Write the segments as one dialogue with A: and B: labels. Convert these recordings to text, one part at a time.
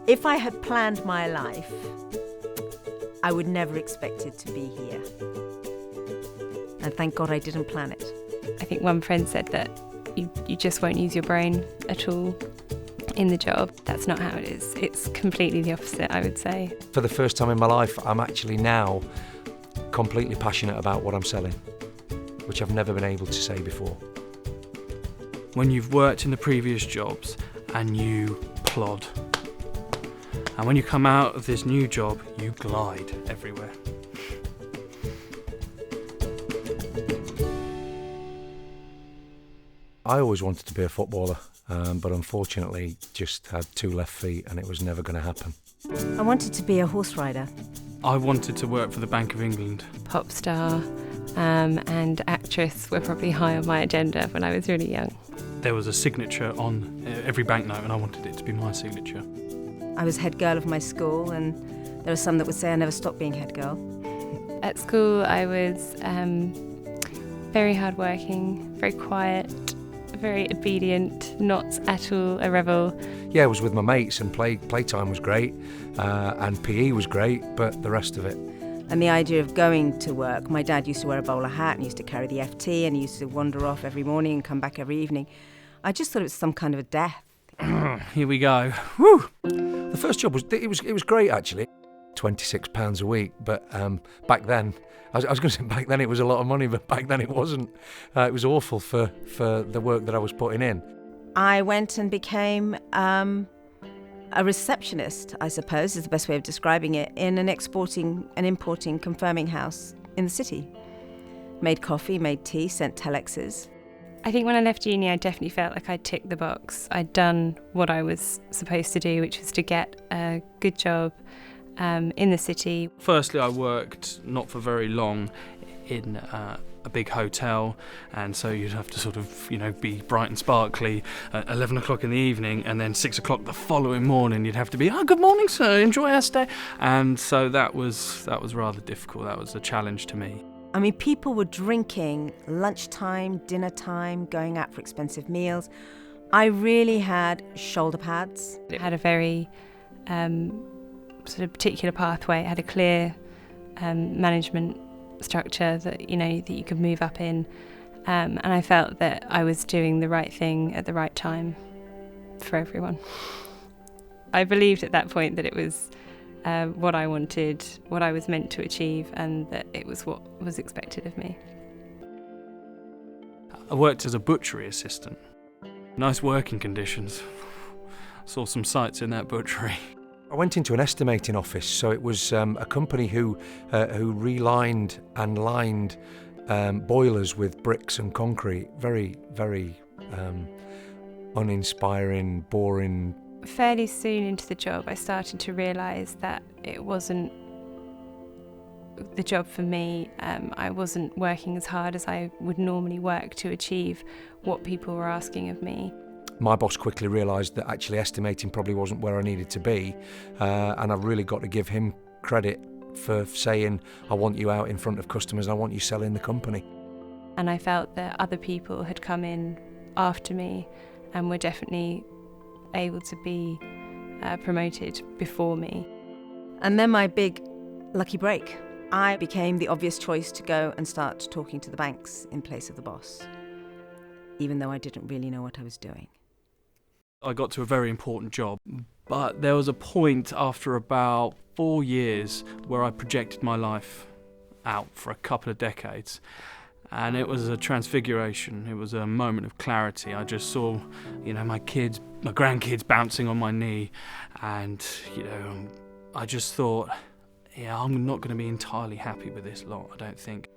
A: If I had planned my life, I would never expect it to be here. And thank God I didn't plan it.
B: I think one friend said that you just won't use your brain at all in the job. That's not how it is. It's completely the opposite, I would say.
C: For the first time in my life, I'm actually now completely passionate about what I'm selling, which I've never been able to say before.
D: When you've worked in the previous jobs and you plod, and when you come out of this new job, you glide everywhere.
C: I always wanted to be a footballer, but unfortunately just had 2 left feet and it was never going to happen.
A: I wanted to be a horse rider.
D: I wanted to work for the Bank of England.
B: Pop star and actress were probably high on my agenda when I was really young.
D: There was a signature on every banknote and I wanted it to be my signature.
A: I was head girl of my school, and there are some that would say I never stopped being head girl.
B: At school I was very hardworking, very quiet, very obedient, not at all a rebel.
C: Yeah, I was with my mates and playtime was great and PE was great, but the rest of it.
A: And the idea of going to work, my dad used to wear a bowler hat and used to carry the FT and he used to wander off every morning and come back every evening. I just thought it was some kind of a death.
D: Here we go. Woo!
C: The first job was great actually, £26 a week, but back then, I was going to say back then it was a lot of money, but back then it wasn't. It was awful for the work that I was putting in.
A: I went and became a receptionist, I suppose is the best way of describing it, in an exporting and importing confirming house in the city. Made coffee, made tea, sent telexes.
B: I think when I left uni, I definitely felt like I'd ticked the box. I'd done what I was supposed to do, which was to get a good job in the city.
D: Firstly, I worked not for very long in a big hotel, and so you'd have to sort of, be bright and sparkly at 11 o'clock in the evening, and then 6 o'clock the following morning you'd have to be, good morning sir, enjoy our stay. And so that was rather difficult. That was a challenge to me.
A: I mean, people were drinking lunchtime, dinner time, going out for expensive meals. I really had shoulder pads.
B: It had a very sort of particular pathway. It had a clear management structure that that you could move up in, and I felt that I was doing the right thing at the right time for everyone. I believed at that point that it was what I wanted, what I was meant to achieve, and that it was what was expected of me.
D: I worked as a butchery assistant. Nice working conditions. Saw some sights in that butchery.
C: I went into an estimating office, so it was a company who relined and lined boilers with bricks and concrete. Very, very uninspiring, boring.
B: Fairly soon into the job, I started to realise that it wasn't the job for me. I wasn't working as hard as I would normally work to achieve what people were asking of me.
C: My boss quickly realised that actually estimating probably wasn't where I needed to be, and I've really got to give him credit for saying, I want you out in front of customers, I want you selling the company.
B: And I felt that other people had come in after me and were definitely able to be promoted before me.
A: And then my big lucky break. I became the obvious choice to go and start talking to the banks in place of the boss, even though I didn't really know what I was doing.
D: I got to a very important job, but there was a point after about 4 years where I projected my life out for a couple of decades, and it was a transfiguration. It was a moment of clarity. I just saw, my grandkids bouncing on my knee, and I just thought, I'm not going to be entirely happy with this lot, I don't think.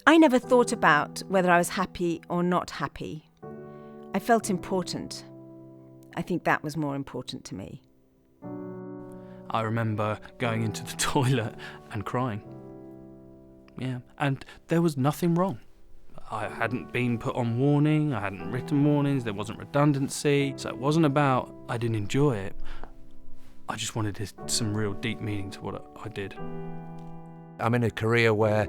A: I never thought about whether I was happy or not happy. I felt important. I think that was more important to me.
D: I remember going into the toilet and crying. Yeah, and there was nothing wrong. I hadn't been put on warning, I hadn't written warnings, there wasn't redundancy, so it wasn't about I didn't enjoy it. I just wanted some real deep meaning to what I did.
C: I'm in a career where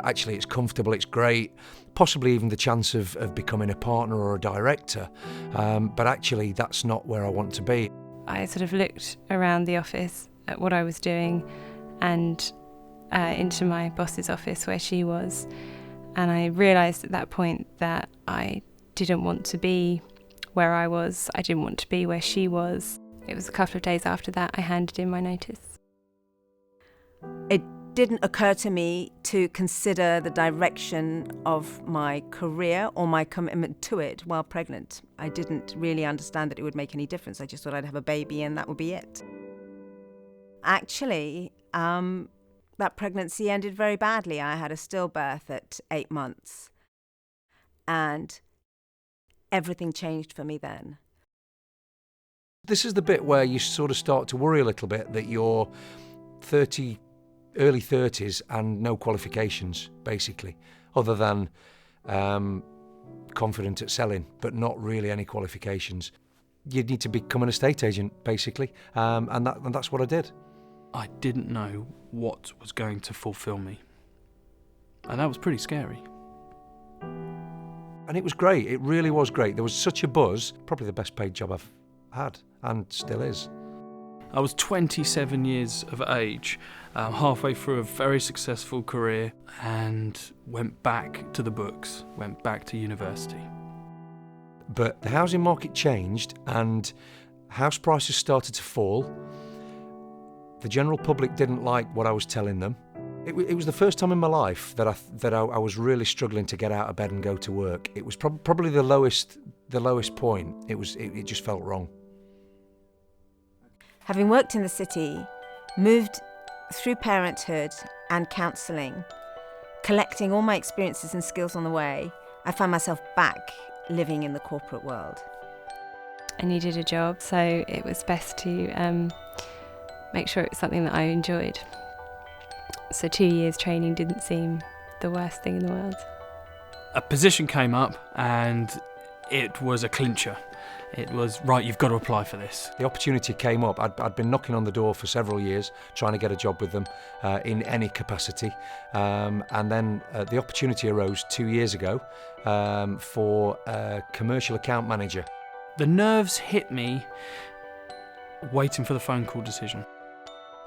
C: actually it's comfortable, it's great, possibly even the chance of becoming a partner or a director, but actually that's not where I want to be.
B: I sort of looked around the office at what I was doing and into my boss's office where she was, and I realised at that point that I didn't want to be where I was. I didn't want to be where she was. It was a couple of days after that I handed in my notice.
A: It didn't occur to me to consider the direction of my career or my commitment to it while pregnant. I didn't really understand that it would make any difference. I just thought I'd have a baby and that would be it. Actually, that pregnancy ended very badly. I had a stillbirth at 8 months, and everything changed for me then.
C: This is the bit where you sort of start to worry a little bit that you're early 30s and no qualifications, basically, other than confident at selling, but not really any qualifications. You need to become an estate agent, basically, and that's what I did.
D: I didn't know what was going to fulfill me. And that was pretty scary.
C: And it was great. It really was great. There was such a buzz. Probably the best paid job I've had, and still is.
D: I was 27 years of age, halfway through a very successful career, and went back to the books, went back to university.
C: But the housing market changed and house prices started to fall. The general public didn't like what I was telling them. It was the first time in my life that I was really struggling to get out of bed and go to work. It was probably the lowest point. It just felt wrong.
A: Having worked in the city, moved through parenthood and counselling, collecting all my experiences and skills on the way, I found myself back living in the corporate world.
B: I needed a job, so it was best to make sure it was something that I enjoyed. So 2 years training didn't seem the worst thing in the world.
D: A position came up and it was a clincher. It was, right, you've got to apply for this.
C: The opportunity came up. I'd been knocking on the door for several years, trying to get a job with them in any capacity. And then the opportunity arose 2 years ago for a commercial account manager.
D: The nerves hit me waiting for the phone call decision.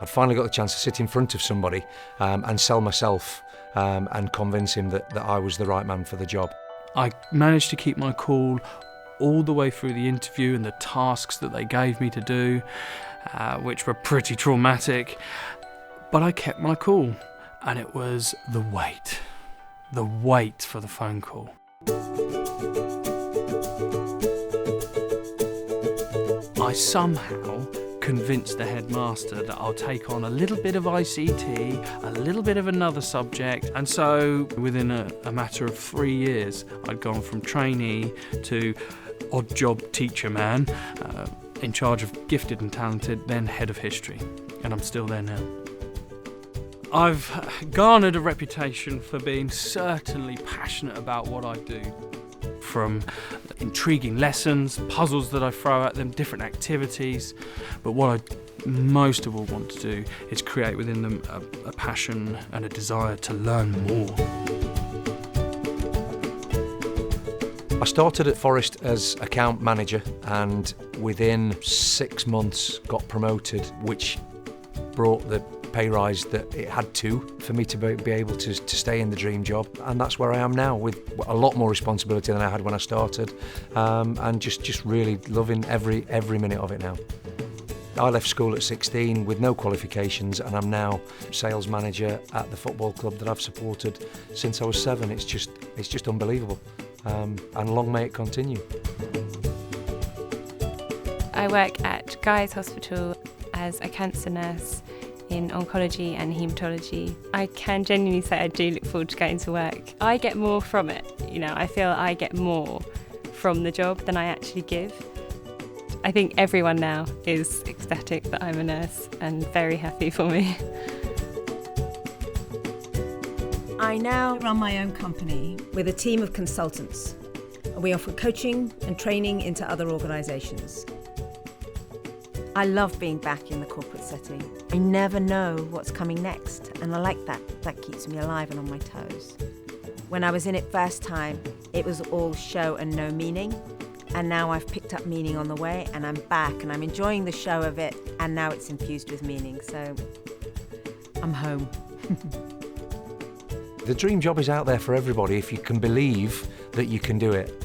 C: I'd finally got the chance to sit in front of somebody and sell myself and convince him that I was the right man for the job.
D: I managed to keep my cool all the way through the interview and the tasks that they gave me to do, which were pretty traumatic, but I kept my cool, and it was the wait for the phone call. I somehow convinced the headmaster that I'll take on a little bit of ICT, a little bit of another subject, and so within a matter of 3 years I'd gone from trainee to odd job teacher man, in charge of gifted and talented, then head of history, and I'm still there now. I've garnered a reputation for being certainly passionate about what I do, from intriguing lessons, puzzles that I throw at them, different activities, but what I most of all want to do is create within them a passion and a desire to learn more.
C: I started at Forest as account manager and within 6 months got promoted, which brought the pay rise that it had to for me to be able to stay in the dream job. And that's where I am now, with a lot more responsibility than I had when I started, and just really loving every minute of it now. I left school at 16 with no qualifications, and I'm now sales manager at the football club that I've supported since I was 7. It's just unbelievable, and long may it continue.
B: I work at Guy's Hospital as a cancer nurse in oncology and haematology. I can genuinely say I do look forward to going to work. I get more from it, I feel I get more from the job than I actually give. I think everyone now is ecstatic that I'm a nurse and very happy for me.
A: I now run my own company with a team of consultants. We offer coaching and training into other organisations. I love being back in the corporate setting. I never know what's coming next, and I like that. That keeps me alive and on my toes. When I was in it first time, it was all show and no meaning. and now I've picked up meaning on the way, and I'm back, and I'm enjoying the show of it, and now it's infused with meaning. So I'm home.
C: The dream job is out there for everybody if you can believe that you can do it.